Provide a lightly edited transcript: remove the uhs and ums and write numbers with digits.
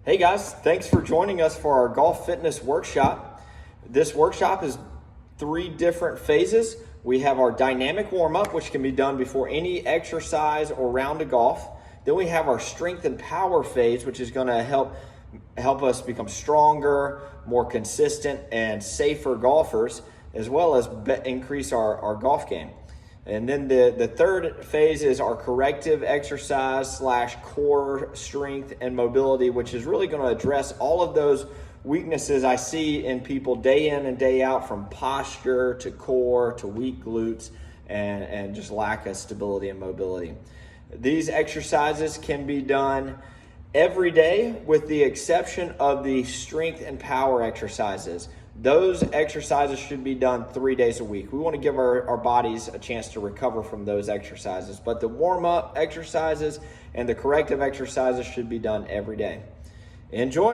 Hey guys, thanks for joining us for our golf fitness workshop. This workshop is 3 different phases. We have our dynamic warm-up, which can be done before any exercise or round of golf. Then we have our strength and power phase, which is going to help us become stronger, more consistent, and safer golfers, as well as increase our golf game. And then the third phase is our corrective exercise / core strength and mobility, which is really going to address all of those weaknesses I see in people day in and day out, from posture to core to weak glutes and just lack of stability and mobility. These exercises can be done every day with the exception of the strength and power exercises. Those exercises should be done 3 days a week. We want to give our bodies a chance to recover from those exercises. But the warm-up exercises and the corrective exercises should be done every day. Enjoy.